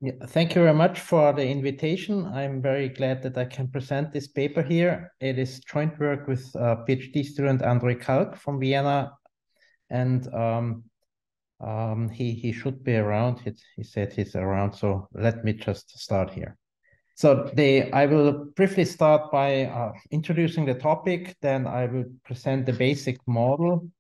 Yeah, thank you very much for the invitation. I'm very glad that I can present this paper here. It is joint work with PhD student Andrei Kalk from Vienna, and he should be around. He said he's around, so let me just start here. So I will briefly start by introducing the topic, then I will present the basic model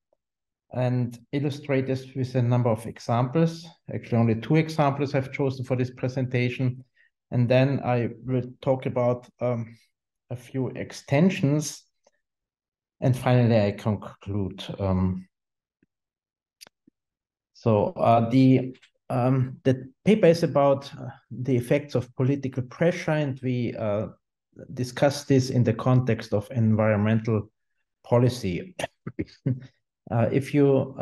and illustrate this with a number of examples. Actually, only 2 examples I've chosen for this presentation. And then I will talk about a few extensions. And finally, I conclude. The paper is about the effects of political pressure, and we discuss this in the context of environmental policy. If you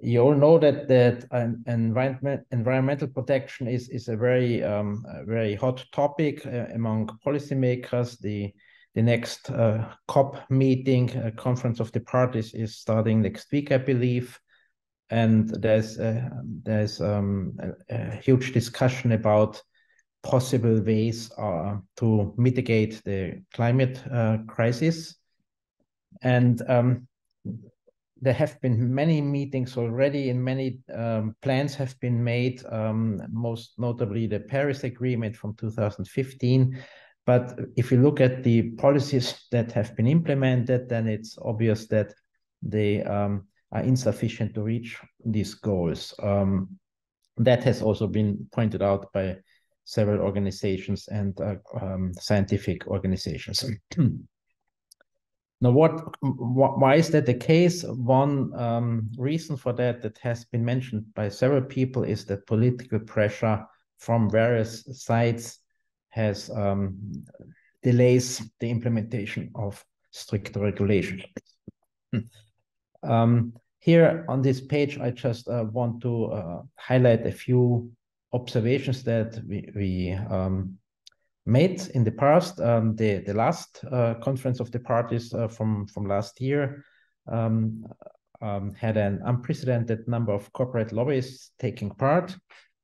you all know that environmental protection is a very hot topic among policymakers. The next COP meeting, Conference of the Parties, is starting next week, I believe, and there's a huge discussion about possible ways to mitigate the climate crisis. And there have been many meetings already, and many plans have been made, most notably the Paris Agreement from 2015. But if you look at the policies that have been implemented, then it's obvious that they are insufficient to reach these goals. That has also been pointed out by several organizations and scientific organizations. Now, why is that the case? One reason for that has been mentioned by several people is that political pressure from various sides has delays the implementation of strict regulation. Here on this page, I just want to highlight a few observations that we made in the past. The last Conference of the Parties from last year had an unprecedented number of corporate lobbyists taking part.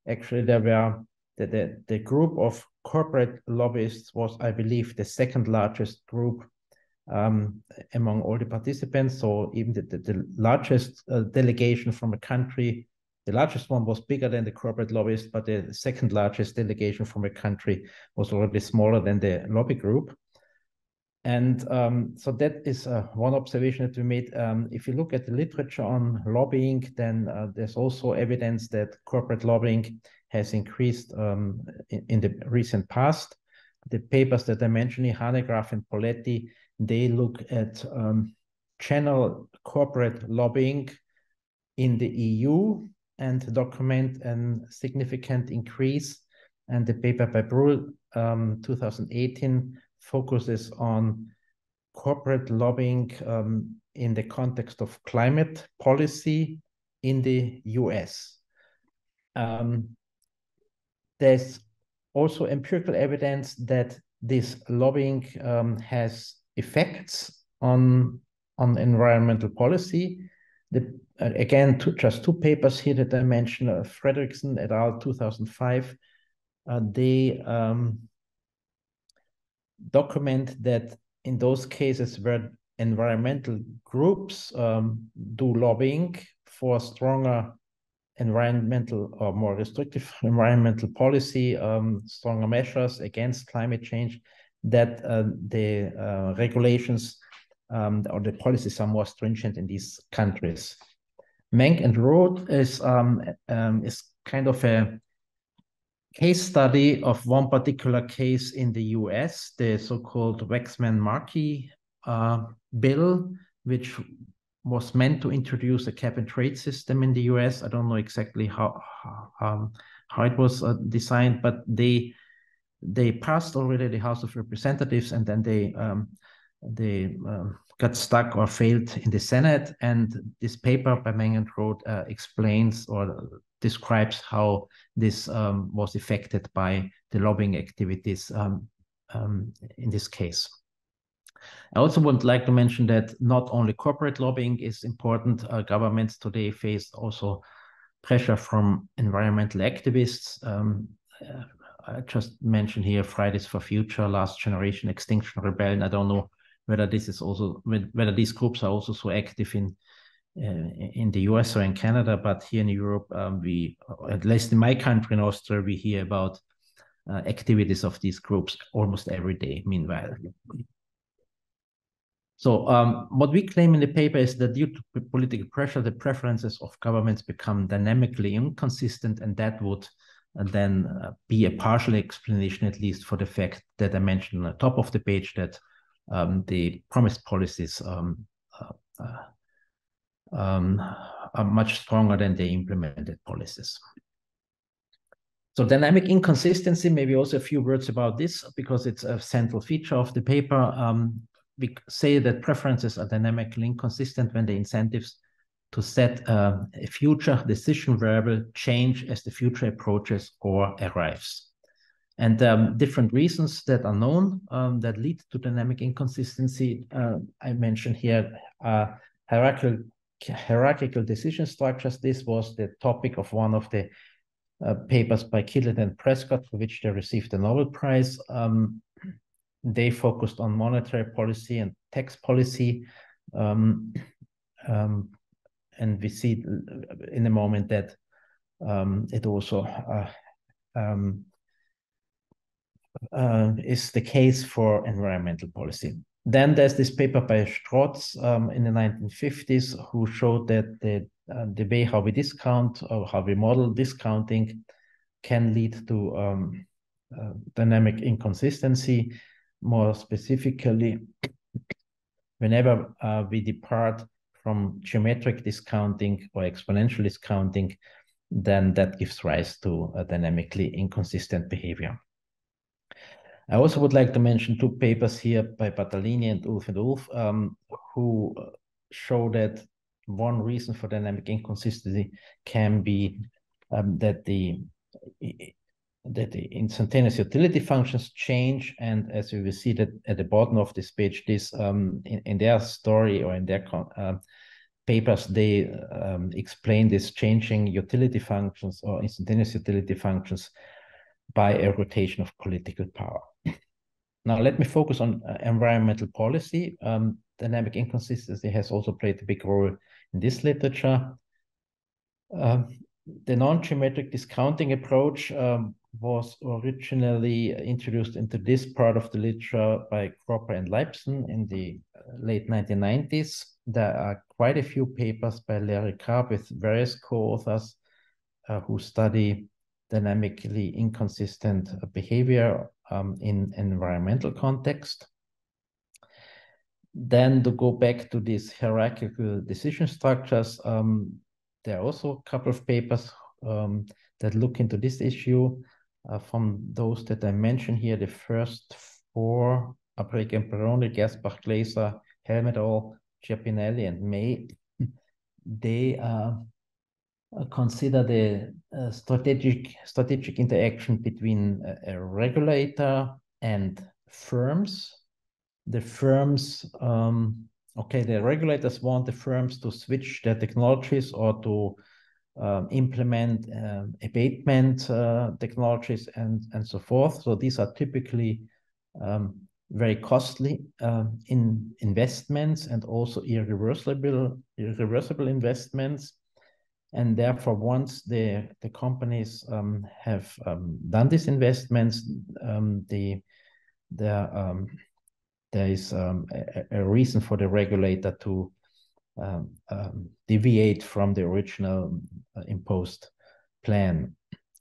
Actually, there were the group of corporate lobbyists was, I believe, the second largest group among all the participants. So even the largest delegation from a country, the largest one was bigger than the corporate lobbyists, but the second largest delegation from a country was already smaller than the lobby group. And so that is one observation that we made. If you look at the literature on lobbying, then there's also evidence that corporate lobbying has increased in the recent past. The papers that I mentioned, Hanegraaff and Poletti, they look at general corporate lobbying in the EU and document a significant increase. And the paper by Bruhl, 2018, focuses on corporate lobbying in the context of climate policy in the US. There's also empirical evidence that this lobbying has effects on environmental policy. Again, just 2 papers here that I mentioned, Fredrickson et al. 2005, they document that in those cases where environmental groups do lobbying for stronger environmental or more restrictive environmental policy, stronger measures against climate change, that the regulations or the policies are more stringent in these countries. Menk and Roth is kind of a case study of one particular case in the US, the so-called Waxman-Markey bill, which was meant to introduce a cap-and-trade system in the US. I don't know exactly how it was designed, but they passed already the House of Representatives, and then they got stuck or failed in the Senate. And this paper by Meng and Roth explains or describes how this was affected by the lobbying activities in this case. I also would like to mention that not only corporate lobbying is important. Governments today face also pressure from environmental activists. I just mentioned here Fridays for Future, Last Generation, Extinction Rebellion. I don't know whether this is also whether these groups are also so active in the US or in Canada, but here in Europe, we, at least in my country, in Austria, we hear about activities of these groups almost every day, meanwhile. So what we claim in the paper is that due to political pressure, the preferences of governments become dynamically inconsistent, and that would then be a partial explanation, at least, for the fact that I mentioned on the top of the page, that the promised policies are much stronger than the implemented policies. So dynamic inconsistency, maybe also a few words about this, because it's a central feature of the paper. We say that preferences are dynamically inconsistent when the incentives to set a future decision variable change as the future approaches or arrives. And different reasons that are known that lead to dynamic inconsistency, I mentioned here, hierarchical decision structures. This was the topic of one of the papers by Killet and Prescott, for which they received the Nobel Prize. They focused on monetary policy and tax policy. And we see in a moment that it also is the case for environmental policy. Then there's this paper by Strotz in the 1950s, who showed that the way how we discount or how we model discounting can lead to dynamic inconsistency. More specifically, whenever we depart from geometric discounting or exponential discounting, then that gives rise to a dynamically inconsistent behavior. I also would like to mention two papers here by Bartolini and Ulf, who show that one reason for dynamic inconsistency can be that the instantaneous utility functions change, and as we will see that at the bottom of this page, this in their story or in their papers, they explain this changing utility functions or instantaneous utility functions by a rotation of political power. Now let me focus on environmental policy. Dynamic inconsistency has also played a big role in this literature. The non-geometric discounting approach was originally introduced into this part of the literature by Cropper and Leibson in the late 1990s. There are quite a few papers by Larry Karp with various co-authors who study dynamically inconsistent behavior in environmental context. Then to go back to these hierarchical decision structures, there are also a couple of papers that look into this issue. From those that I mentioned here, the first four, Abreg and Peroni, Gersbach, Glaser, Helm et al., Giapinelli, and May, they consider the strategic interaction between a regulator and firms. The firms, the regulators want the firms to switch their technologies or to implement abatement technologies and so forth. So these are typically very costly in investments and also irreversible investments. And therefore, once the companies have done these investments, there is a reason for the regulator to deviate from the original imposed plan.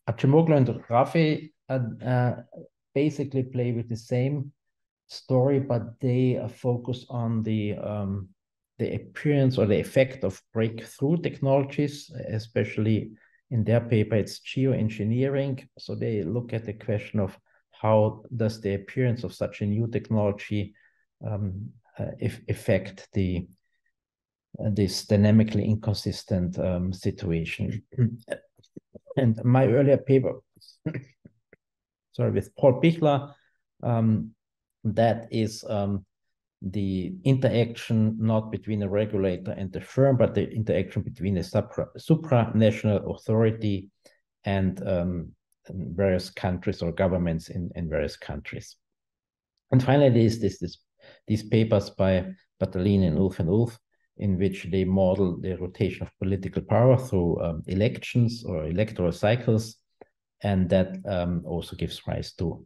Acemoglu and Raffi basically play with the same story, but they focus on the appearance or the effect of breakthrough technologies, especially in their paper, it's geoengineering. So they look at the question of how does the appearance of such a new technology affect this dynamically inconsistent situation. And my earlier paper, sorry, with Paul Pichler, that is the interaction not between a regulator and the firm, but the interaction between a supranational authority and various countries or governments in various countries. And finally, these papers by Bartolini and Ulf, in which they model the rotation of political power through elections or electoral cycles, and that also gives rise to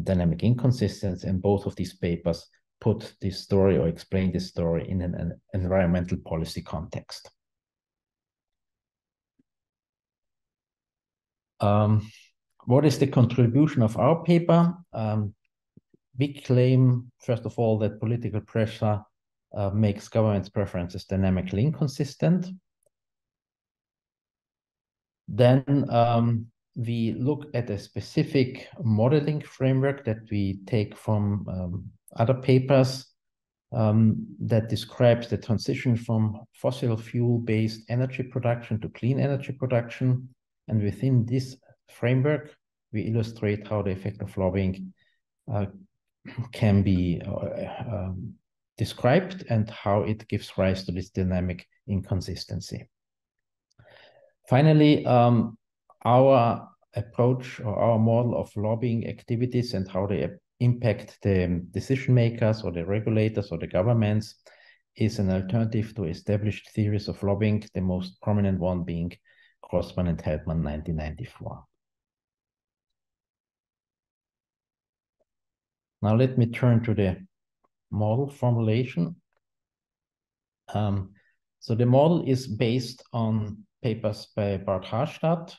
dynamic inconsistency. And both of these papers put this story or explain this story in an environmental policy context. What is the contribution of our paper? We claim, first of all, that political pressure makes government's preferences dynamically inconsistent. Then we look at a specific modeling framework that we take from other papers that describes the transition from fossil fuel-based energy production to clean energy production. And within this framework, we illustrate how the effect of lobbying can be described and how it gives rise to this dynamic inconsistency. Finally, our approach or our model of lobbying activities and how they impact the decision makers or the regulators or the governments is an alternative to established theories of lobbying, the most prominent one being Grossman and Heldman 1994. Now let me turn to the model formulation. So the model is based on papers by Bart Harstadt,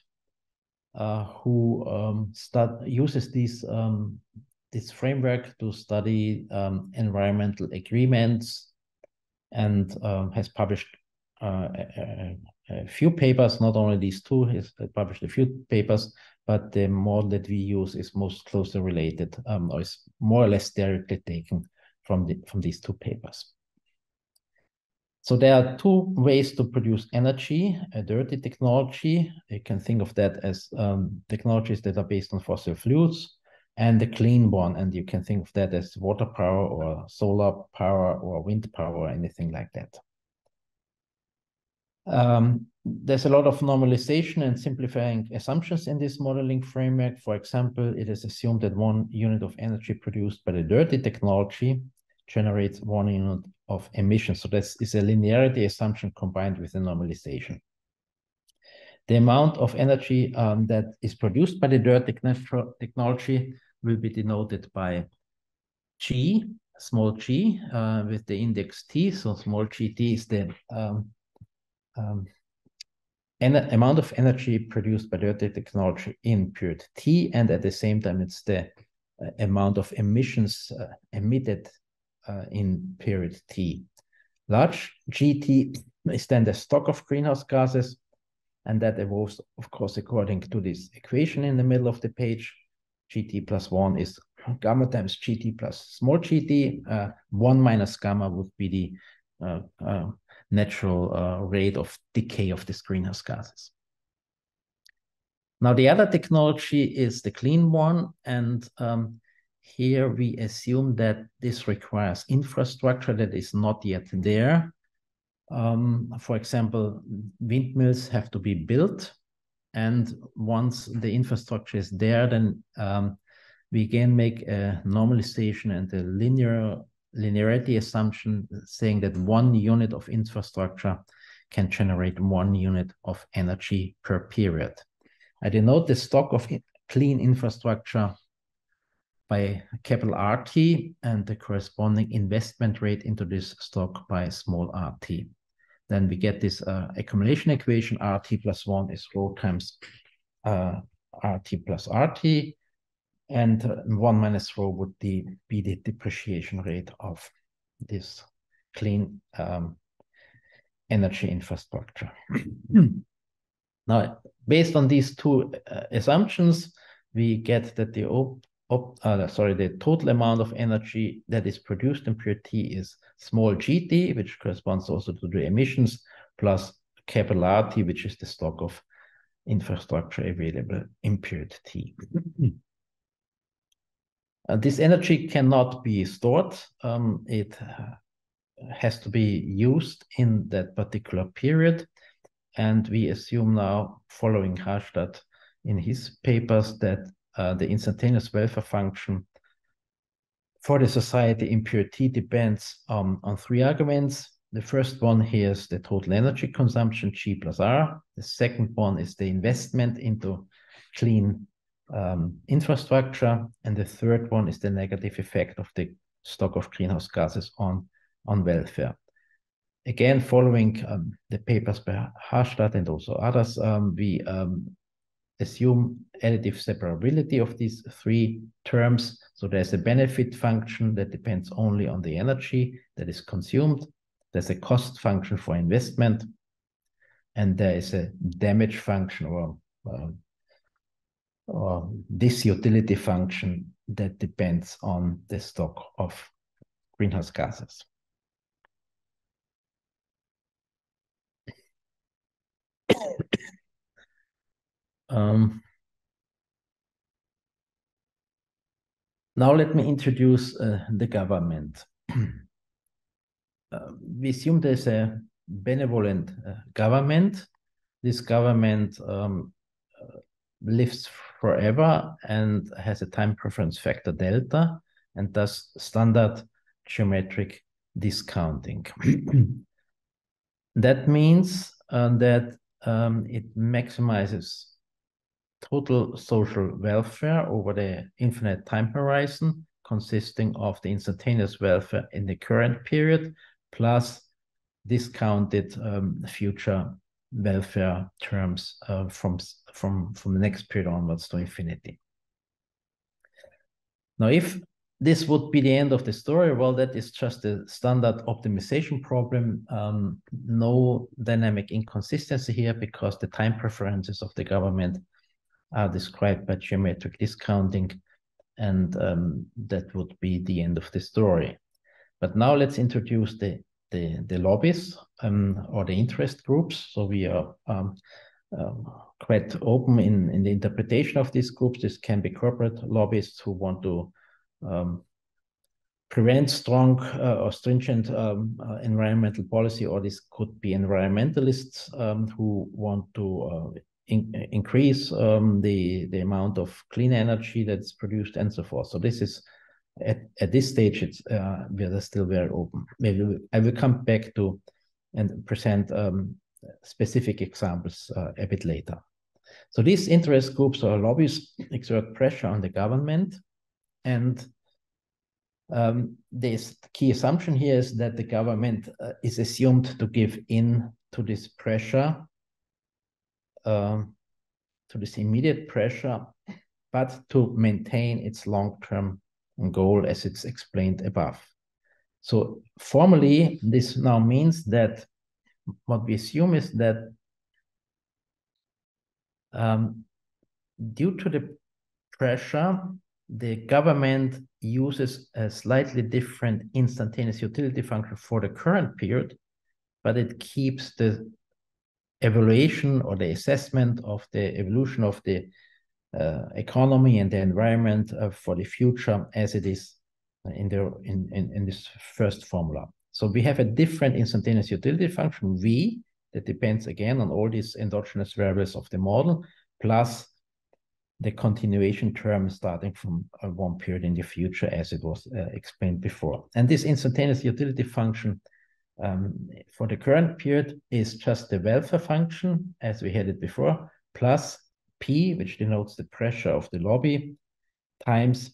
who uses this framework to study environmental agreements, and has published a few papers. Not only these two, he's published a few papers, but the model that we use is most closely related, or is more or less directly taken from these two papers. So there are two ways to produce energy: a dirty technology, you can think of that as technologies that are based on fossil fuels, and the clean one, and you can think of that as water power or solar power or wind power or anything like that. There's a lot of normalization and simplifying assumptions in this modeling framework. For example, it is assumed that 1 unit of energy produced by the dirty technology generates 1 unit of emissions. So this is a linearity assumption combined with a normalization. The amount of energy that is produced by the dirty technology will be denoted by G, small g, with the index T. So small gt is the amount of energy produced by dirty technology in period T, and at the same time it's the amount of emissions emitted in period T. Large GT is then the stock of greenhouse gases, and that evolves, of course, according to this equation in the middle of the page. GT plus 1 is gamma times GT plus small gt. 1 minus gamma would be the natural rate of decay of these greenhouse gases. Now, the other technology is the clean one, and here we assume that this requires infrastructure that is not yet there. For example, windmills have to be built, and once the infrastructure is there, then we can make a normalization and a linearity assumption saying that 1 unit of infrastructure can generate 1 unit of energy per period. I denote the stock of clean infrastructure by capital RT and the corresponding investment rate into this stock by small rt. Then we get this accumulation equation: RT plus 1 is rho times RT plus RT, and 1 minus rho would be the depreciation rate of this clean energy infrastructure. Now, based on these two assumptions, we get that the total amount of energy that is produced in period T is small gt, which corresponds also to the emissions, plus capital RT, which is the stock of infrastructure available in period T. This energy cannot be stored. It has to be used in that particular period. And we assume now, following Hallstatt in his papers, that the instantaneous welfare function for the society in pure T depends on three arguments. The first one here is the total energy consumption, G plus R. The second one is the investment into clean infrastructure. And the third one is the negative effect of the stock of greenhouse gases on welfare. Again, following the papers by Hallstatt and also others, we assume additive separability of these three terms. So there's a benefit function that depends only on the energy that is consumed. There's a cost function for investment. And there is a damage function or disutility function that depends on the stock of greenhouse gases. Now let me introduce the government. We assume there's a benevolent government. This government lives forever and has a time preference factor delta and does standard geometric discounting. That means that it maximizes total social welfare over the infinite time horizon, consisting of the instantaneous welfare in the current period, plus discounted future welfare terms from the next period onwards to infinity. Now, if this would be the end of the story, well, that is just a standard optimization problem. No dynamic inconsistency here because the time preferences of the government are described by geometric discounting, and that would be the end of the story. But now let's introduce the lobbies or the interest groups. So we are quite open in the interpretation of these groups. This can be corporate lobbyists who want to prevent strong or stringent environmental policy, or this could be environmentalists who want to increase the amount of clean energy that's produced and so forth. So this is at this stage, it's we are still very open. Maybe I will come back to and present specific examples a bit later. So these interest groups or lobbies exert pressure on the government, and this key assumption here is that the government is assumed to give in to this pressure, to this immediate pressure, but to maintain its long-term goal as it's explained above. So formally, this now means that what we assume is that due to the pressure, the government uses a slightly different instantaneous utility function for the current period, but it keeps the evaluation or the assessment of the evolution of the economy and the environment for the future as it is in this first formula. So we have a different instantaneous utility function, V, that depends again on all these endogenous variables of the model, plus the continuation term starting from one period in the future as it was explained before. And this instantaneous utility function for the current period is just the welfare function as we had it before, plus P, which denotes the pressure of the lobby, times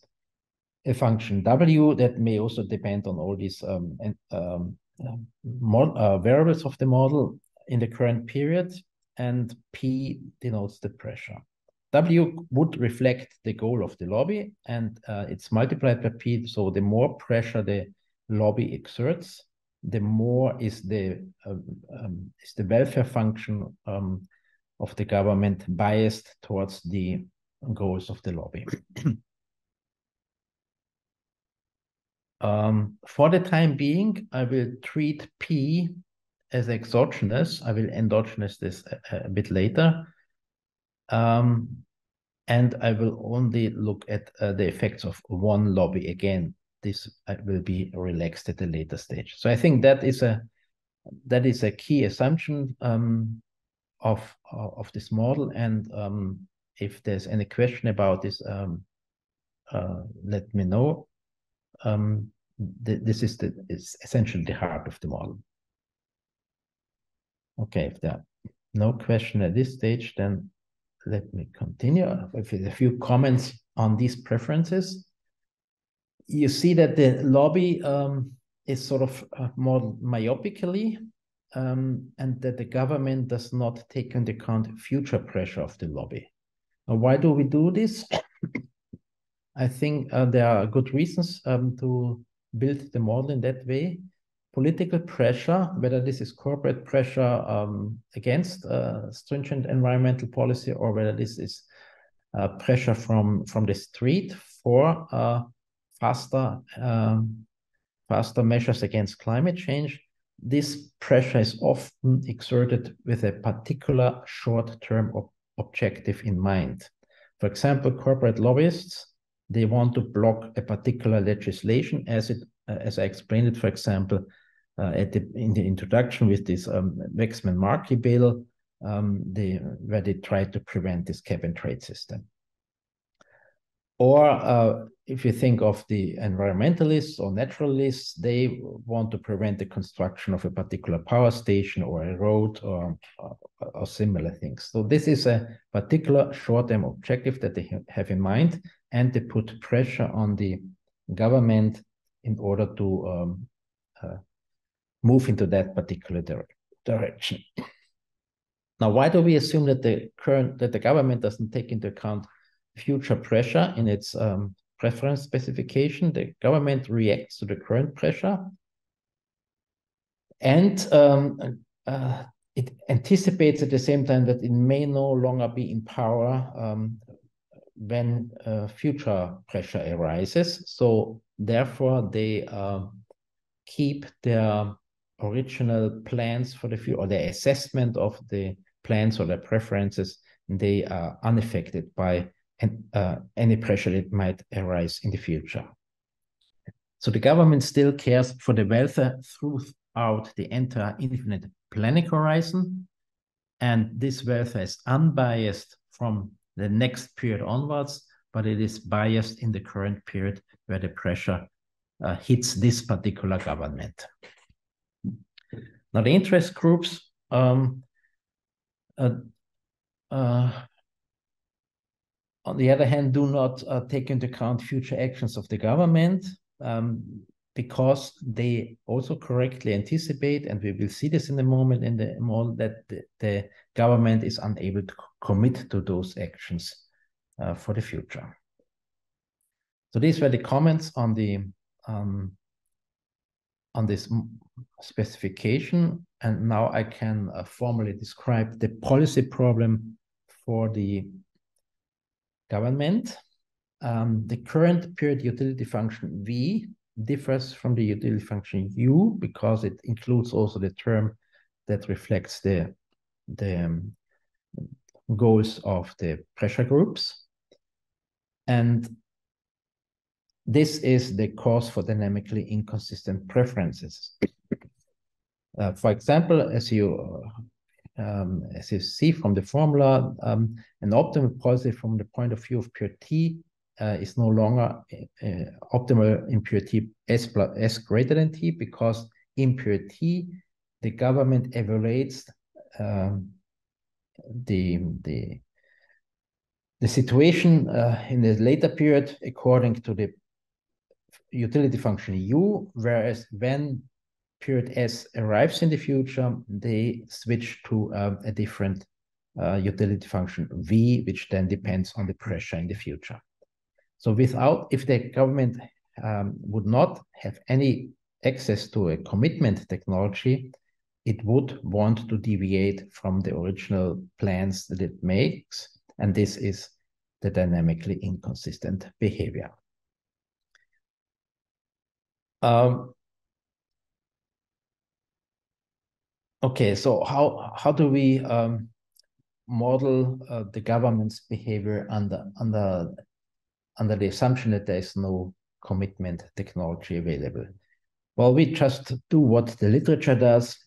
a function W that may also depend on all these variables of the model in the current period, and P denotes the pressure. W would reflect the goal of the lobby, and it's multiplied by P, so the more pressure the lobby exerts, the more is the welfare function of the government biased towards the goals of the lobby. For the time being, I will treat P as exogenous. I will endogenous this a bit later. and I will only look at the effects of one lobby again. This will be relaxed at a later stage. So I think that is a key assumption of this model. And if there's any question about this, let me know. This is essentially the heart of the model. Okay, if there are no question at this stage, then let me continue with a few comments on these preferences. You see that the lobby is sort of modeled myopically, and that the government does not take into account future pressure of the lobby. Now, why do we do this? I think there are good reasons to build the model in that way. Political pressure, whether this is corporate pressure against stringent environmental policy, or whether this is pressure from the street for faster measures against climate change. This pressure is often exerted with a particular short-term objective in mind. For example, corporate lobbyists, they want to block a particular legislation, as I explained it, for example, in the introduction with this Waxman-Markey bill, where they tried to prevent this cap-and-trade system. Or if you think of the environmentalists or naturalists, they want to prevent the construction of a particular power station or a road or similar things. So this is a particular short-term objective that they have in mind, and they put pressure on the government in order to move into that particular direction. Now, why do we assume that the government doesn't take into account future pressure in its preference specification? The government reacts to the current pressure, and it anticipates at the same time that it may no longer be in power when future pressure arises. So therefore, they keep their original plans for the future, or their assessment of the plans or their preferences, they are unaffected by any pressure that might arise in the future. So the government still cares for the welfare throughout the entire infinite planning horizon, and this welfare is unbiased from the next period onwards, but it is biased in the current period where the pressure hits this particular government. Now, the interest groups on the other hand, do not take into account future actions of the government because they also correctly anticipate, and we will see this in a moment in the model, that the government is unable to commit to those actions for the future. So these were the comments on this specification, and now I can formally describe the policy problem for the government. The current period utility function V differs from the utility function U because it includes also the term that reflects the goals of the pressure groups. And this is the cause for dynamically inconsistent preferences. For example, as you see from the formula, an optimal policy from the point of view of pure T is no longer optimal in pure T S greater than T, because in pure T, the government evaluates the situation in the later period according to the utility function U, whereas when period S arrives in the future, they switch to a different utility function V, which then depends on the pressure in the future. So if the government would not have any access to a commitment technology, it would want to deviate from the original plans that it makes, and this is the dynamically inconsistent behavior. Okay, so how do we model the government's behavior under the assumption that there is no commitment technology available. Well, we just do what the literature does.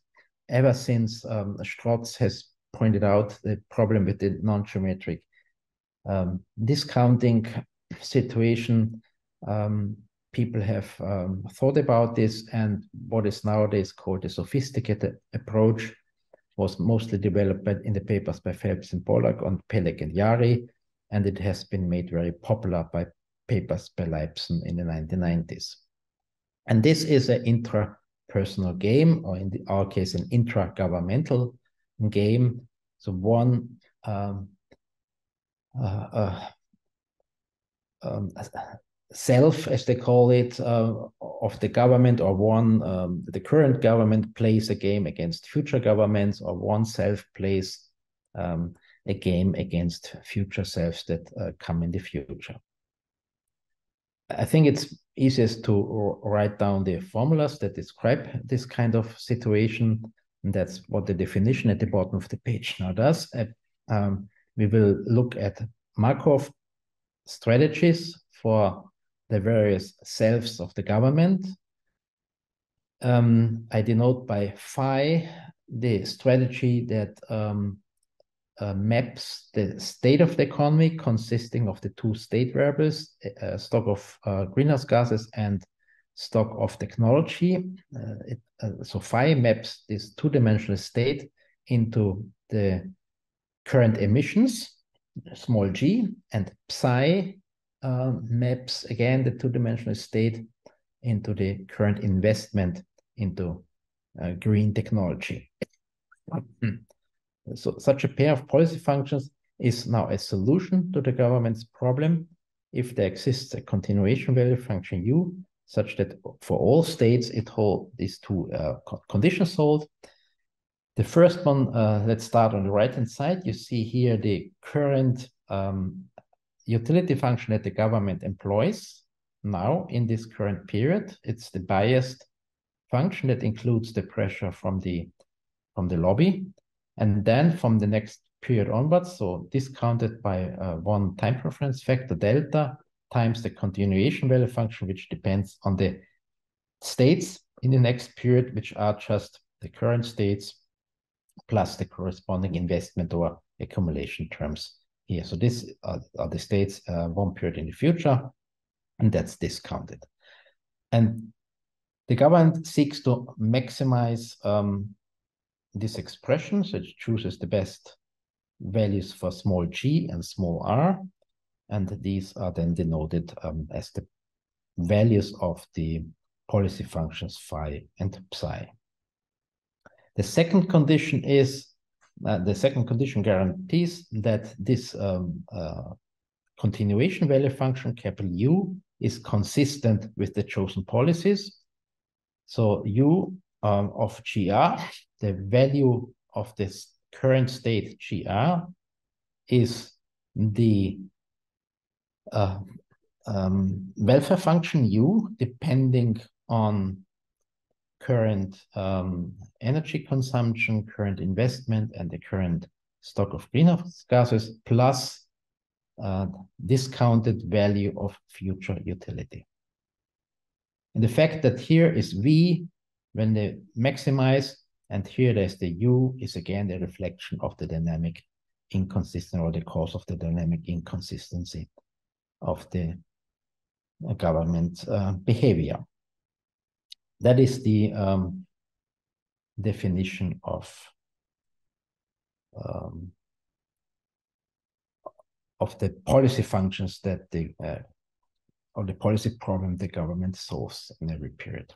Ever since Strotz has pointed out the problem with the non-geometric discounting situation, people have thought about this, and what is nowadays called a sophisticated approach was mostly developed in the papers by Phelps and Pollack on Pelek and Yari, and it has been made very popular by papers by Leibson in the 1990s. And this is an intrapersonal game, or in our case, an intra-governmental game. So one self, as they call it, of the government, or one, the current government plays a game against future governments, or one self plays a game against future selves that come in the future. I think it's easiest to write down the formulas that describe this kind of situation, and that's what the definition at the bottom of the page now does. We will look at Markov strategies for the various selves of the government. I denote by phi the strategy that maps the state of the economy consisting of the two state variables, stock of greenhouse gases and stock of technology. So phi maps this two-dimensional state into the current emissions, small g, and psi maps again the two-dimensional state into the current investment into green technology. So such a pair of policy functions is now a solution to the government's problem if there exists a continuation value function u, such that for all states it holds these two conditions hold. The first one, let's start on the right-hand side. You see here the current utility function that the government employs now in this current period. It's the biased function that includes the pressure from the lobby. And then from the next period onwards, so discounted by one time preference factor delta times the continuation value function, which depends on the states in the next period, which are just the current states plus the corresponding investment or accumulation terms here. So these are the states one period in the future, and that's discounted. And the government seeks to maximize this expression, so it chooses the best values for small g and small r, and these are then denoted as the values of the policy functions phi and psi. The second condition is, the second condition guarantees that this continuation value function, capital U, is consistent with the chosen policies. So U of GR, the value of this current state GR, is the welfare function U, depending on current energy consumption, current investment, and the current stock of greenhouse gases, plus discounted value of future utility. And the fact that here is V when they maximize, and here there's the U, is again the reflection of the dynamic inconsistency, or the cause of the dynamic inconsistency of the government behavior. That is the definition of the policy functions that the or the policy problem the government solves in every period.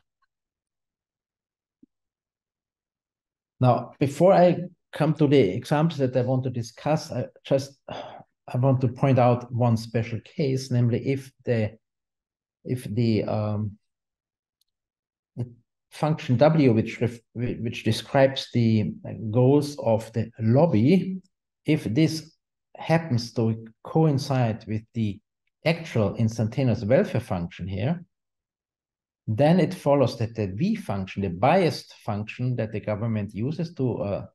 Now, before I come to the examples that I want to discuss, I want to point out one special case, namely if the function W, which describes the goals of the lobby, if this happens to coincide with the actual instantaneous welfare function here, then it follows that the V function, the biased function that the government uses to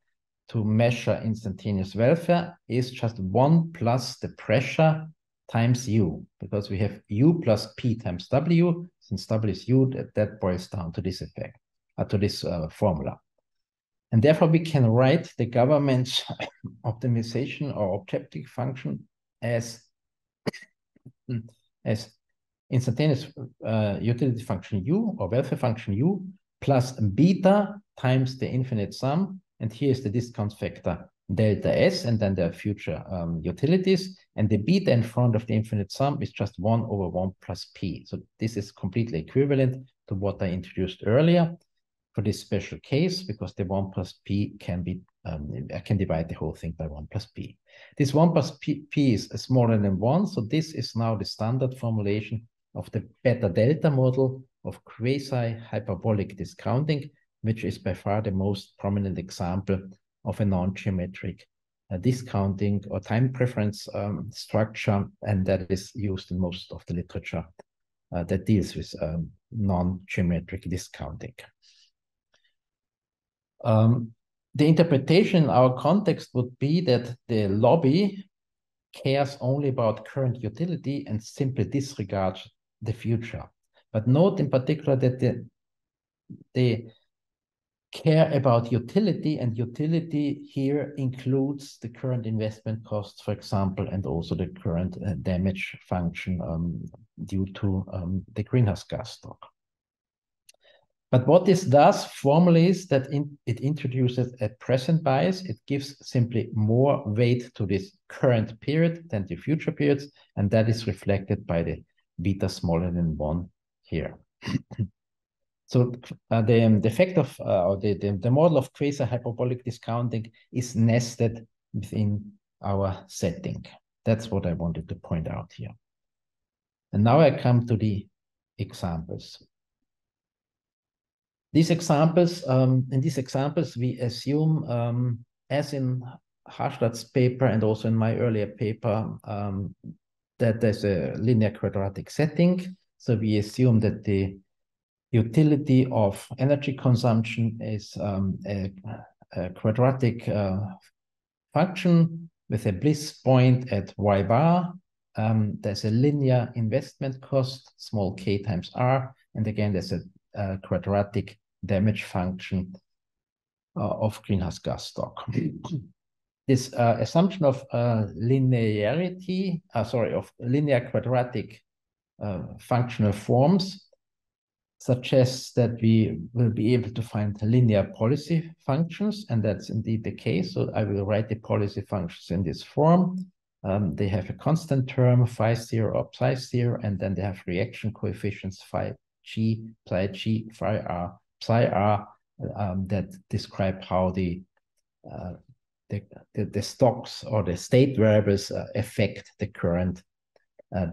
to measure instantaneous welfare is just 1 plus the pressure times U, because we have U plus P times W. Since W is U, that boils down to this effect, to this formula. And therefore, we can write the government's optimization or objective function as instantaneous utility function U or welfare function U plus beta times the infinite sum. And here is the discount factor delta S, and then the future utilities. And the beta in front of the infinite sum is just 1 over 1 plus P. So this is completely equivalent to what I introduced earlier for this special case, because the 1 plus P can be, I can divide the whole thing by 1 plus P. This 1 plus P is smaller than 1. So this is now the standard formulation of the beta delta model of quasi-hyperbolic discounting, which is by far the most prominent example of a non-geometric discounting or time preference structure, and that is used in most of the literature that deals with non-geometric discounting. The interpretation in our context would be that the lobby cares only about current utility and simply disregards the future. But note in particular that they care about utility, and utility here includes the current investment costs, for example, and also the current damage function due to the greenhouse gas stock. But what this does formally is that it introduces a present bias. It gives simply more weight to this current period than the future periods, and that is reflected by the beta smaller than 1 here. So the effect of the model of quasi-hyperbolic discounting is nested within our setting. That's what I wanted to point out here. And now I come to the examples. In these examples, we assume, as in Harstadt's paper and also in my earlier paper, that there's a linear quadratic setting. So we assume that the utility of energy consumption is a quadratic function with a Bliss point at y bar. There's a linear investment cost, small k times r, and again, there's a quadratic damage function of greenhouse gas stock. This assumption of linearity, of linear quadratic functional forms suggests that we will be able to find linear policy functions, and that's indeed the case. So I will write the policy functions in this form. They have a constant term, phi 0 or psi 0, and then they have reaction coefficients phi g, phi r, psi r, that describe how the stocks or the state variables affect the current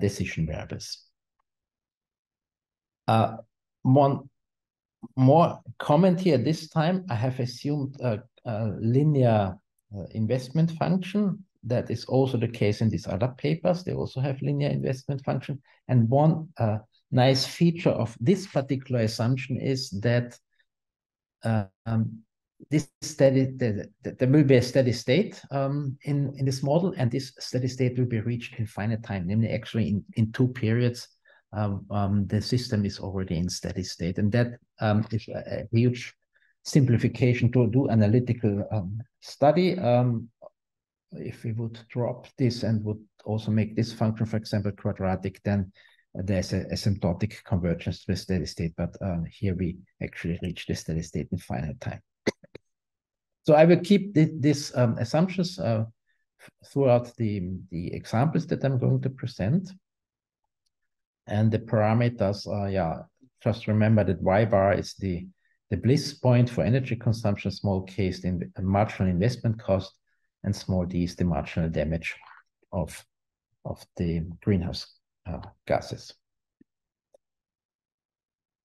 decision variables. One more comment here. This time I have assumed a linear investment function. That is also the case in these other papers. They also have linear investment function. And one nice feature of this particular assumption is that there will be a steady state in this model, and this steady state will be reached in finite time, namely actually in 2 periods. The system is already in steady state, and that is a huge simplification to do analytical study. If we would drop this and would also make this function, for example, quadratic, then there's a asymptotic convergence to a steady state, but here we actually reach the steady state in finite time. So I will keep these assumptions throughout the examples that I'm going to present. And the parameters are, just remember that y bar is the Bliss point for energy consumption, small k is the marginal investment cost, and small d is the marginal damage of the greenhouse gases.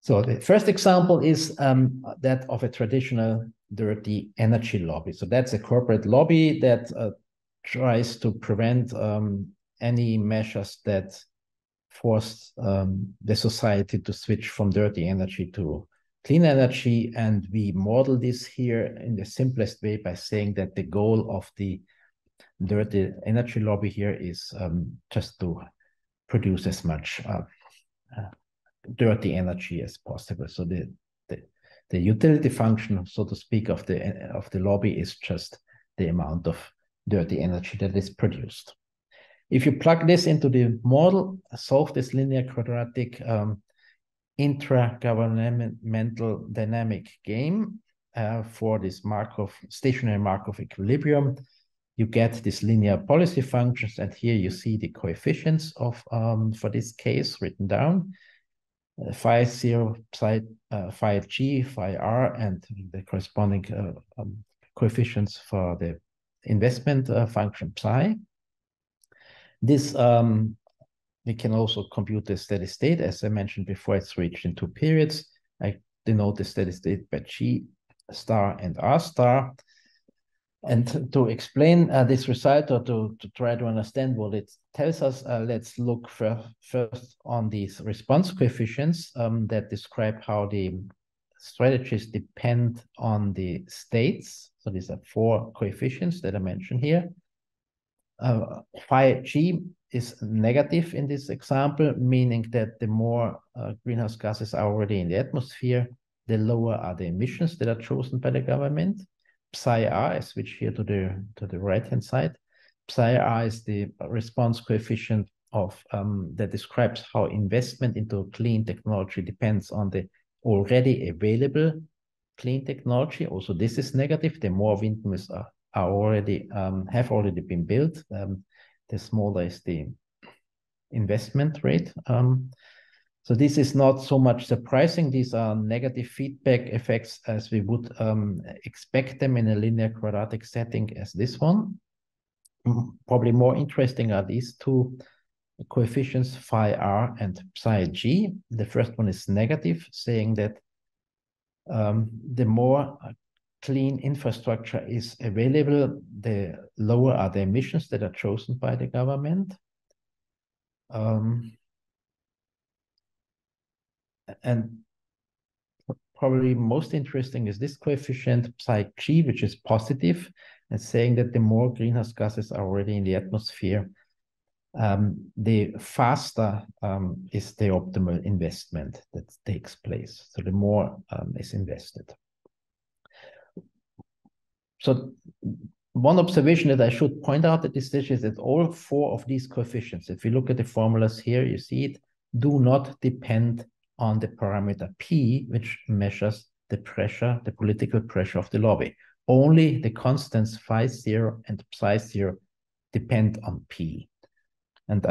So the first example is that of a traditional dirty energy lobby. So that's a corporate lobby that tries to prevent any measures that force the society to switch from dirty energy to clean energy, and we model this here in the simplest way by saying that the goal of the dirty energy lobby here is just to produce as much dirty energy as possible. So the utility function, so to speak, of the lobby is just the amount of dirty energy that is produced. If you plug this into the model, solve this linear quadratic intra-governmental dynamic game for this stationary Markov equilibrium, you get these linear policy functions, and here you see the coefficients of for this case written down. Phi 0, psi g, phi r, and the corresponding coefficients for the investment function psi. This we can also compute the steady state. As I mentioned before, it's reached in 2 periods. I denote the steady state by G star and R star. And to explain this result, or to try to understand what it tells us, let's look first on these response coefficients that describe how the strategies depend on the states. So these are 4 coefficients that I mentioned here. Phi G is negative in this example, meaning that the more greenhouse gases are already in the atmosphere, the lower are the emissions that are chosen by the government. Psi r, I switch here to the right-hand side. Psi r is the response coefficient of that describes how investment into clean technology depends on the already available clean technology. Also, this is negative. The more windmills are already have already been built, the smaller is the investment rate. So this is not so much surprising. These are negative feedback effects as we would expect them in a linear quadratic setting as this one. Probably more interesting are these 2 coefficients, phi r and psi g. The first one is negative, saying that the more clean infrastructure is available, the lower are the emissions that are chosen by the government. And probably most interesting is this coefficient psi g, which is positive, and saying that the more greenhouse gases are already in the atmosphere, the faster is the optimal investment that takes place. So the more is invested. So one observation that I should point out at this stage is that all 4 of these coefficients, if you look at the formulas here, you see it, do not depend on the parameter P, which measures the pressure, the political pressure of the lobby. Only the constants phi 0 and psi 0 depend on P. And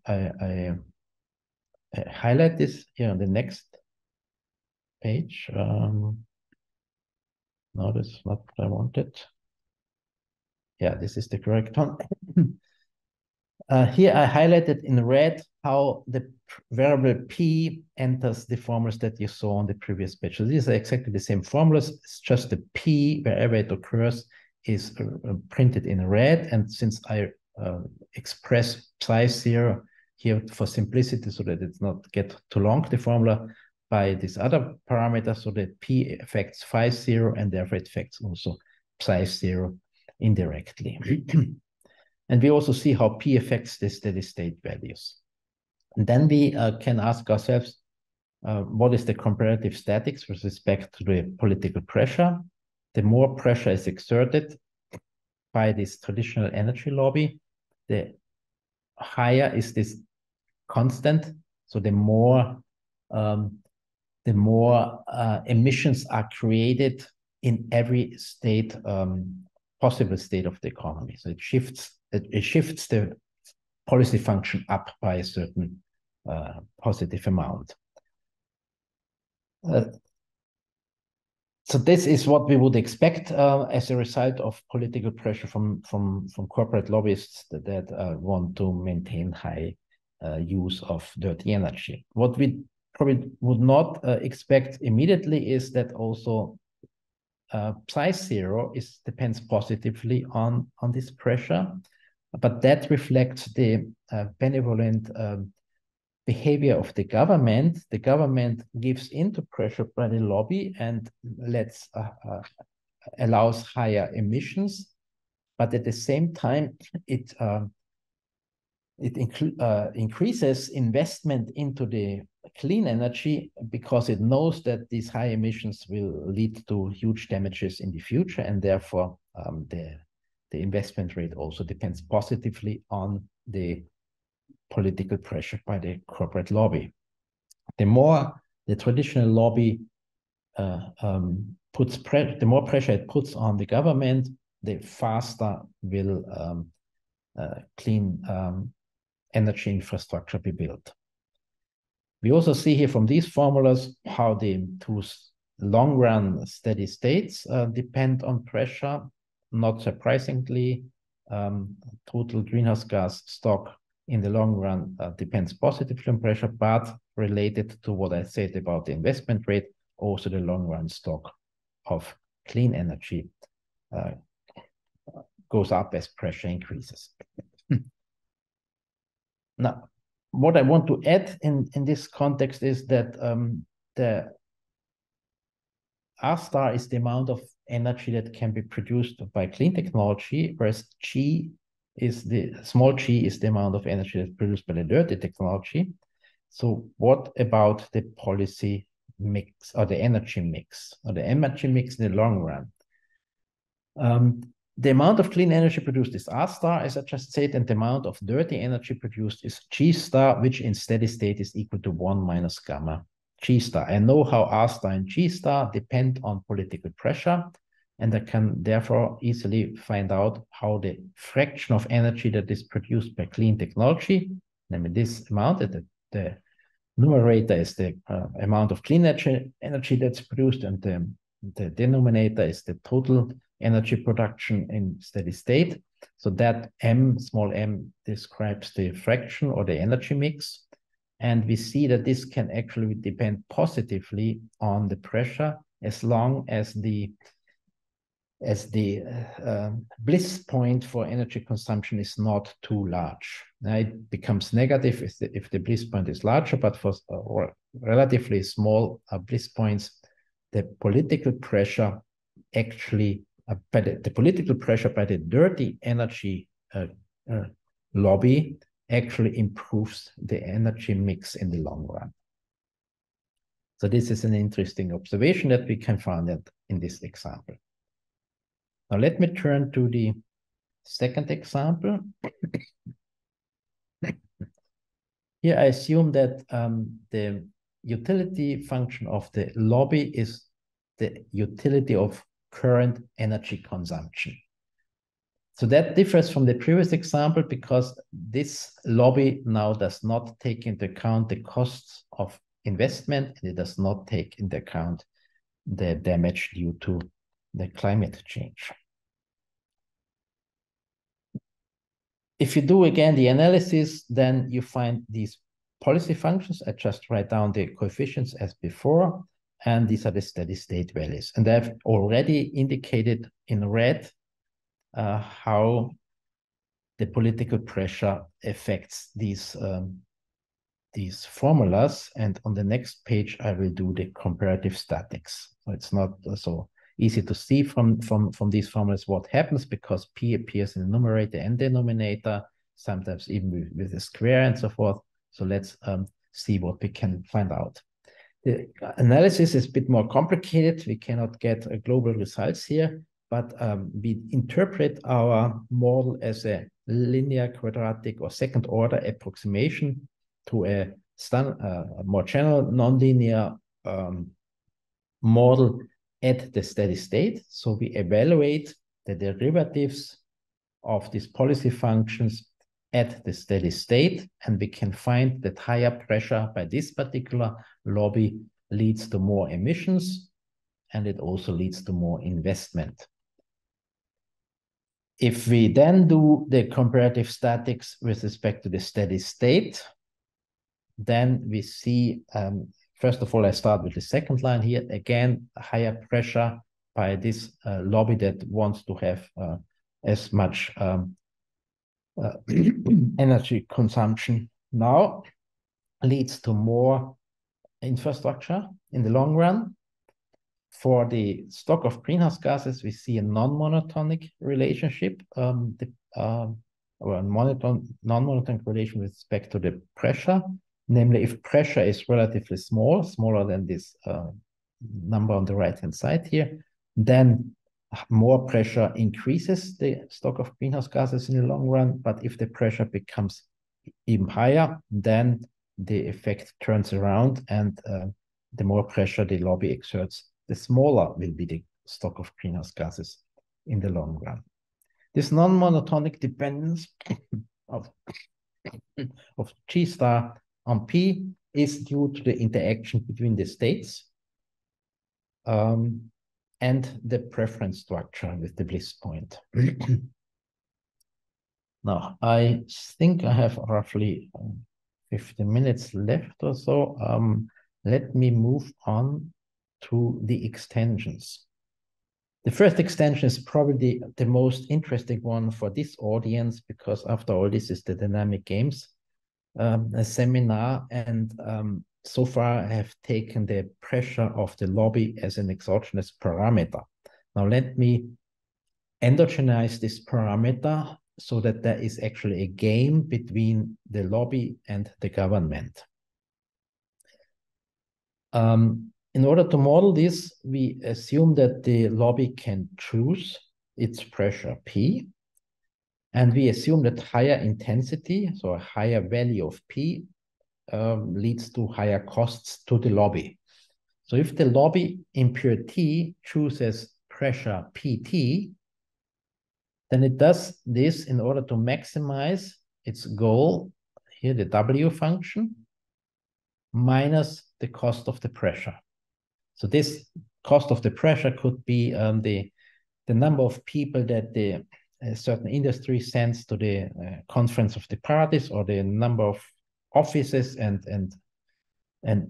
I highlight this here on the next page. No, this is not what I wanted. Yeah, this is the correct one. Here I highlighted in red how the variable P enters the formulas that you saw on the previous page. So these are exactly the same formulas. It's just the P, wherever it occurs, is printed in red. And since I express psi 0 here for simplicity so that it's not get too long, the formula, by this other parameter, so that P affects phi 0 and therefore it affects also psi 0 indirectly. And we also see how P affects the steady state values. And then we can ask ourselves, what is the comparative statics with respect to the political pressure? The more pressure is exerted by this traditional energy lobby, the higher is this constant. So the more emissions are created in every state, possible state of the economy. So it shifts the policy function up by a certain positive amount. So this is what we would expect as a result of political pressure from corporate lobbyists that want to maintain high use of dirty energy. What we probably would not expect immediately is that also psi 0 depends positively on this pressure, but that reflects the benevolent behavior of the government gives into pressure by the lobby and allows higher emissions, but at the same time, it increases investment into the clean energy because it knows that these high emissions will lead to huge damages in the future, and therefore the investment rate also depends positively on the political pressure by the corporate lobby. The more the traditional lobby the more pressure it puts on the government, the faster will clean energy infrastructure be built. We also see here from these formulas how the two long-run steady states depend on pressure. Not surprisingly, total greenhouse gas stock in the long run depends positively on pressure, but related to what I said about the investment rate, also the long-run stock of clean energy goes up as pressure increases. Now, what I want to add in this context is that the R star is the amount of energy that can be produced by clean technology, whereas small g is the amount of energy that's produced by the dirty technology. So what about the policy mix or the energy mix in the long run? The amount of clean energy produced is R star, as I just said, and the amount of dirty energy produced is G star, which in steady state is equal to 1 minus gamma G star. I know how R star and G star depend on political pressure, and I can therefore easily find out how the fraction of energy that is produced by clean technology, namely this amount, the numerator is the amount of clean energy that's produced, and the denominator is the total energy production in steady state. So that small m describes the fraction or the energy mix. And we see that this can actually depend positively on the pressure as long as the bliss point for energy consumption is not too large. Now it becomes negative if the bliss point is larger, but for relatively small bliss points, the political pressure actually the political pressure by the dirty energy lobby actually improves the energy mix in the long run. So this is an interesting observation that we can find in this example. Now let me turn to the second example. Here I assume that the utility function of the lobby is the utility of current energy consumption. So that differs from the previous example because this lobby now does not take into account the costs of investment, and it does not take into account the damage due to the climate change. If you do again the analysis, then you find these policy functions. I just write down the coefficients as before, and these are the steady state values. And I've already indicated in red how the political pressure affects these formulas. And on the next page, I will do the comparative statics. So it's not so easy to see from these formulas what happens, because P appears in the numerator and denominator, sometimes even with a square and so forth. So let's see what we can find out. The analysis is a bit more complicated. We cannot get global results here, but we interpret our model as a linear, quadratic, or second order approximation to a more general nonlinear model at the steady state. So we evaluate the derivatives of these policy functions at the steady state, and we can find that higher pressure by this particular lobby leads to more emissions, and it also leads to more investment. If we then do the comparative statics with respect to the steady state, then we see, first of all, I start with the second line here. Again, higher pressure by this lobby that wants to have as much energy consumption now. leads to more infrastructure in the long run. For the stock of greenhouse gases, we see a non-monotonic relationship, or a non-monotonic relation with respect to the pressure. Namely, if pressure is relatively small, smaller than this number on the right-hand side here, then more pressure increases the stock of greenhouse gases in the long run. But if the pressure becomes even higher, then the effect turns around, and the more pressure the lobby exerts, the smaller will be the stock of greenhouse gases in the long run. This non-monotonic dependence of G star on P is due to the interaction between the states and the preference structure with the bliss point. Now, I think I have roughly 15 minutes left or so. Let me move on to the extensions. The first extension is probably the most interesting one for this audience, because after all, this is the dynamic games a seminar, and so far I have taken the pressure of the lobby as an exogenous parameter. Now let me endogenize this parameter so that there is actually a game between the lobby and the government. In order to model this, we assume that the lobby can choose its pressure P, and we assume that higher intensity, so a higher value of P, leads to higher costs to the lobby. So if the lobby in pure T chooses pressure PT, then it does this in order to maximize its goal, here the W function, minus the cost of the pressure. So this cost of the pressure could be the number of people that the certain industry sends to the conference of the parties, or the number of offices and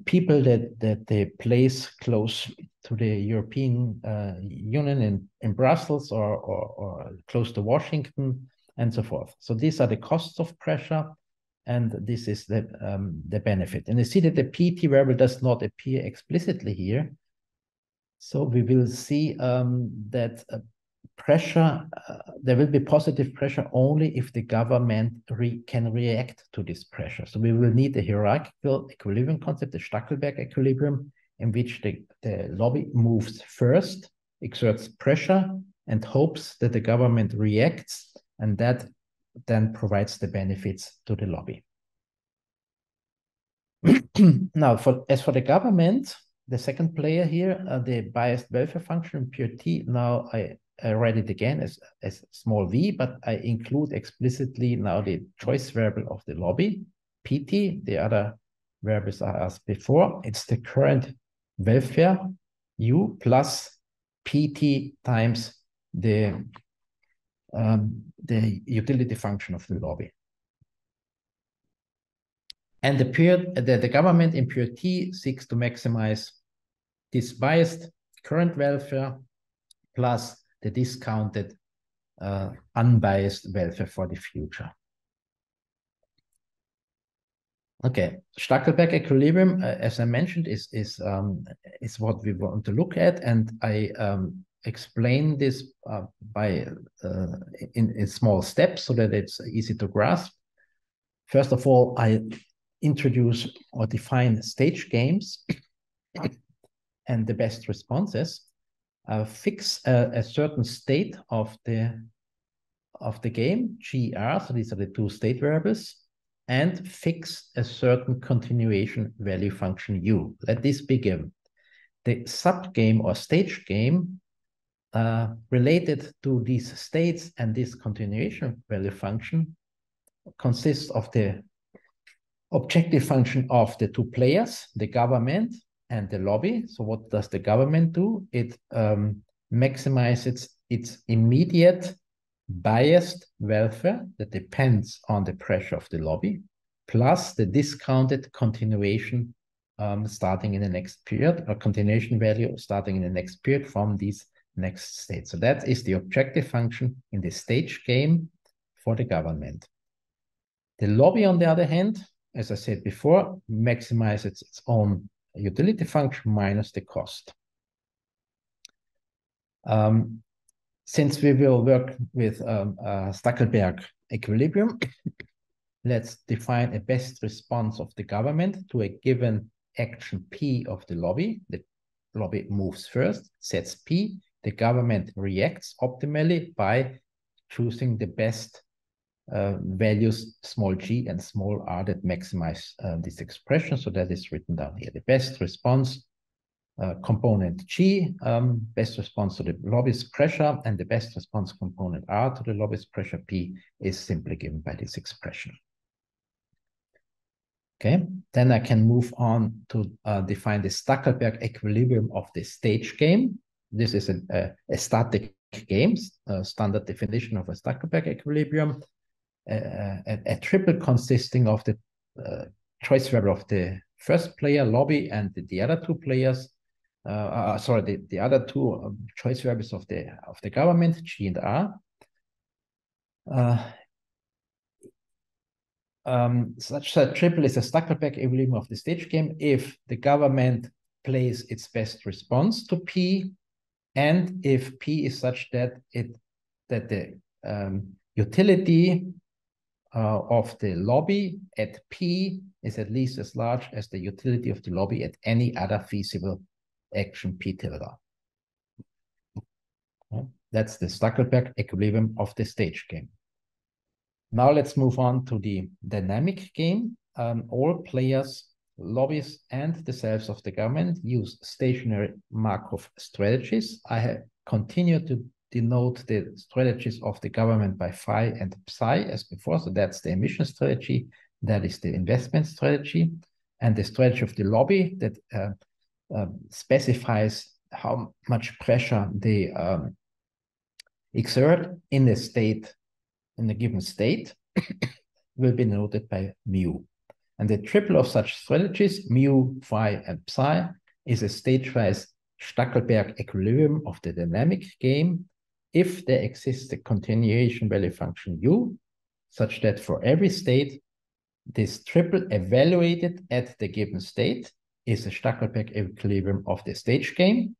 people that they place close to the European Union in Brussels, or close to Washington, and so forth. So these are the costs of pressure, and this is the benefit. And you see that the PT variable does not appear explicitly here. So we will see that pressure, there will be positive pressure only if the government can react to this pressure. So we will need a hierarchical equilibrium concept, the Stackelberg equilibrium, in which the lobby moves first, exerts pressure, and hopes that the government reacts, and that then provides the benefits to the lobby. Now, as for the government, the second player here, the biased welfare function in pure T, now I write it again as small v, but I include explicitly now the choice variable of the lobby, PT. The other variables are as before. It's the current welfare, U, plus PT times the utility function of the lobby. And the government in pure T seeks to maximize this biased current welfare plus the discounted unbiased welfare for the future. Okay, Stackelberg equilibrium, as I mentioned, is what we want to look at, and I explain this in small steps so that it's easy to grasp. First of all, I introduce or define stage games and the best responses. Fix a certain state of the game, GR, so these are the two state variables, and fix a certain continuation value function U. Let this be given. The subgame or stage game related to these states and this continuation value function consists of the objective function of the two players, the government and the lobby. So what does the government do? It maximizes its immediate biased welfare that depends on the pressure of the lobby, plus the discounted continuation starting in the next period, or continuation value starting in the next period from these next states. So that is the objective function in the stage game for the government. The lobby, on the other hand, as I said before, maximizes its own utility function minus the cost. Since we will work with Stackelberg equilibrium, let's define a best response of the government to a given action P of the lobby. The lobby moves first, sets P. The government reacts optimally by choosing the best values small g and small r that maximize this expression. So that is written down here. The best response component G, best response to the lobby's pressure, and the best response component R to the lobby's pressure P is simply given by this expression. Okay, then I can move on to define the Stackelberg equilibrium of the stage game. This is a static game, standard definition of a Stackelberg equilibrium, a triple consisting of the choice variable of the first player, lobby, and the other two players. The other two choice variables of the government, G and R. Such a triple is a Stackelberg equilibrium of the stage game if the government plays its best response to P, and if P is such that the utility of the lobby at P is at least as large as the utility of the lobby at any other feasible action P tilde. That's the Stackelberg equilibrium of the stage game. Now let's move on to the dynamic game. All players, lobbies, and the selves of the government use stationary Markov strategies. I have continued to denote the strategies of the government by phi and psi as before. So that's the emission strategy, that is the investment strategy, and the strategy of the lobby that specifies how much pressure they exert in a state, in a given state, will be noted by mu. And the triple of such strategies, mu, phi, and psi, is a stage-wise Stackelberg equilibrium of the dynamic game if there exists a continuation value function u, such that for every state, this triple evaluated at the given state is a Stackelberg equilibrium of the stage game.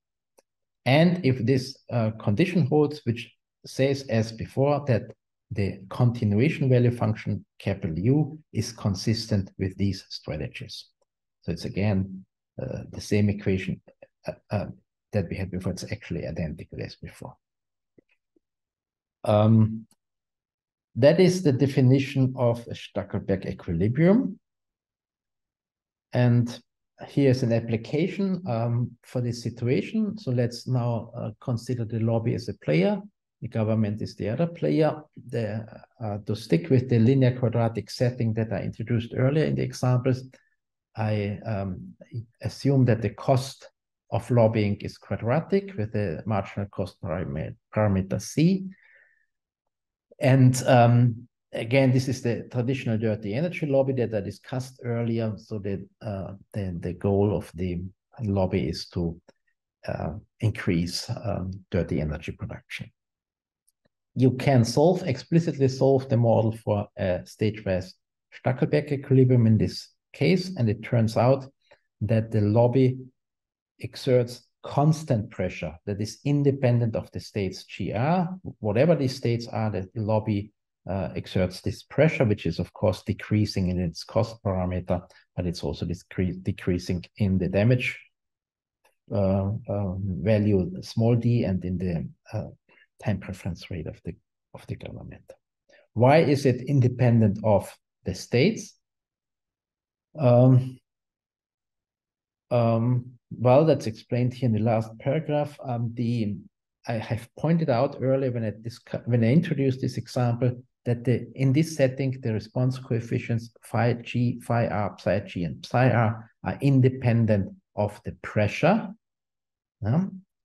And if this condition holds, which says as before that the continuation value function capital U is consistent with these strategies. So it's again the same equation that we had before. It's actually identical as before. That is the definition of a Stackelberg equilibrium. And here's an application for this situation. So let's now consider the lobby as a player. The government is the other player. To stick with the linear quadratic setting that I introduced earlier in the examples, I assume that the cost of lobbying is quadratic with the marginal cost parameter C. And again, this is the traditional dirty energy lobby that I discussed earlier. So that the goal of the lobby is to increase dirty energy production. You can explicitly solve the model for a stage-wise Stackelberg equilibrium in this case, and it turns out that the lobby exerts constant pressure that is independent of the states GR. Whatever these states are, the lobby exerts this pressure, which is of course decreasing in its cost parameter, but it's also decreasing in the damage value small d and in the time preference rate of the government. Why is it independent of the states? Well, that's explained here in the last paragraph. I have pointed out earlier when I introduced this example that in this setting the response coefficients phi g, phi r, psi g, and psi r are independent of the pressure.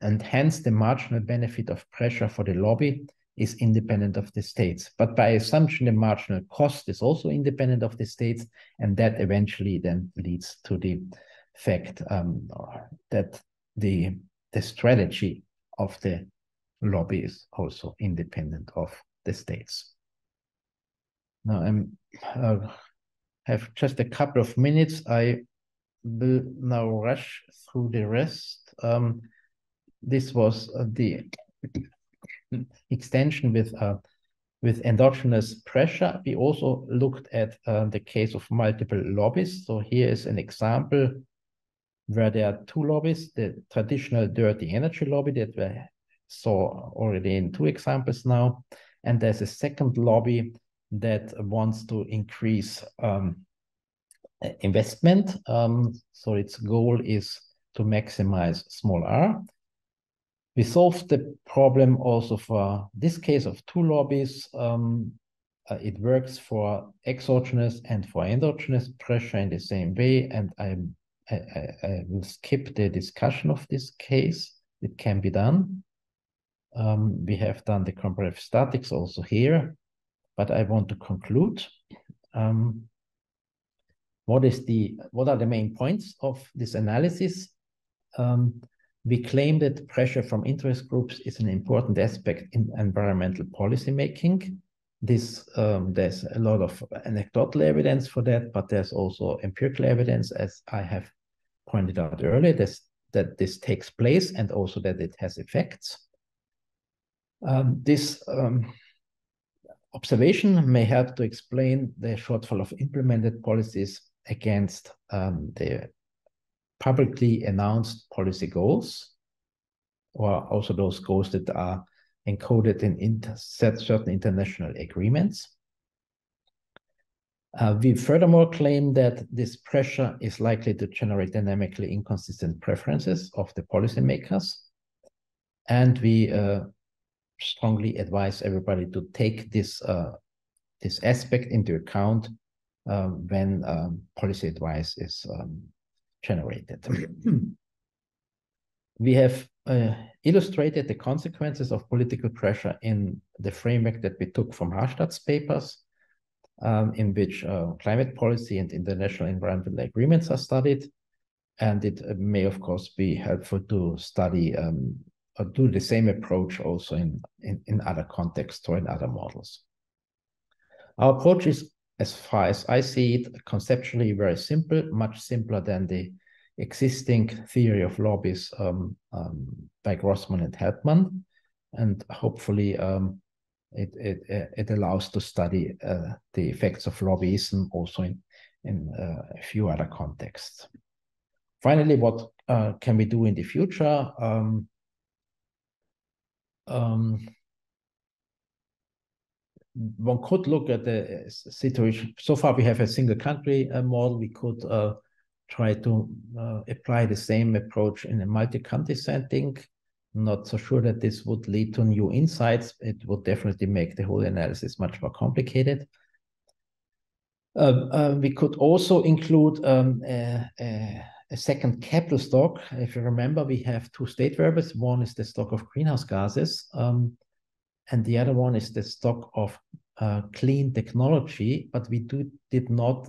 And hence the marginal benefit of pressure for the lobby is independent of the states. But by assumption, the marginal cost is also independent of the states, and that eventually then leads to the fact that the strategy of the lobby is also independent of the states. Now I'm have just a couple of minutes. I will now rush through the rest. This was the extension with endogenous pressure. We also looked at the case of multiple lobbies. So here is an example where there are two lobbies, the traditional dirty energy lobby that we saw already in two examples now. And there's a second lobby that wants to increase investment. So its goal is to maximize small r. We solved the problem also for this case of two lobbies. It works for exogenous and for endogenous pressure in the same way. And I will skip the discussion of this case. It can be done. We have done the comparative statics also here, but I want to conclude. What are the main points of this analysis? We claim that pressure from interest groups is an important aspect in environmental policy making. There's a lot of anecdotal evidence for that, but there's also empirical evidence, as I have pointed out earlier, that this takes place and also that it has effects. This observation may help to explain the shortfall of implemented policies against the publicly announced policy goals, or also those goals that are encoded in certain international agreements. We furthermore claim that this pressure is likely to generate dynamically inconsistent preferences of the policymakers. And we strongly advise everybody to take this aspect into account when policy advice is generated. We have illustrated the consequences of political pressure in the framework that we took from Hallstatt's papers, in which climate policy and international environmental agreements are studied. And it may, of course, be helpful to study or do the same approach also in other contexts or in other models. Our approach is, as far as I see it, conceptually very simple, much simpler than the existing theory of lobbies by Grossman and Helpman, and hopefully it allows to study the effects of lobbyism also in a few other contexts. Finally, what can we do in the future? One could look at the situation. So far, we have a single country model. We could try to apply the same approach in a multi-country setting. Not so sure that this would lead to new insights. It would definitely make the whole analysis much more complicated. We could also include a second capital stock. If you remember, we have two state variables. One is the stock of greenhouse gases, and the other one is the stock of clean technology, but we did not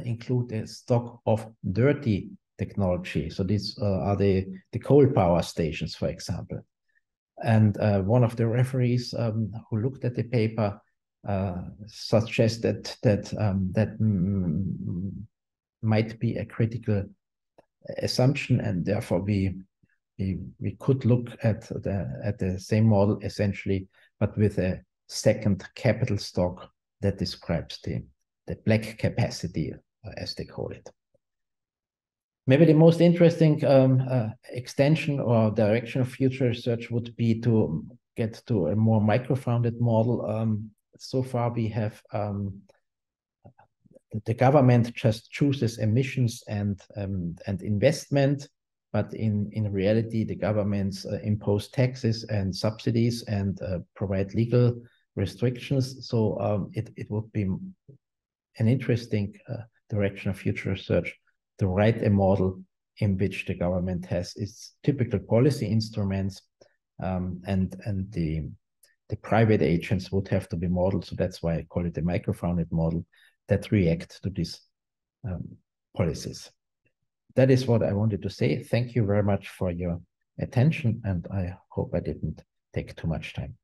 include a stock of dirty technology. So these are the coal power stations, for example. And one of the referees who looked at the paper suggested that might be a critical assumption, and therefore we could look at the same model essentially, but with a second capital stock that describes the black capacity, as they call it. Maybe the most interesting extension or direction of future research would be to get to a more micro-founded model. So far, we have the government just chooses emissions and investment, but in reality, the governments impose taxes and subsidies and provide legal restrictions. So it would be an interesting direction of future research to write a model in which the government has its typical policy instruments, and the private agents would have to be modeled. So that's why I call it a micro-founded model that react to these policies. That is what I wanted to say. Thank you very much for your attention, and I hope I didn't take too much time.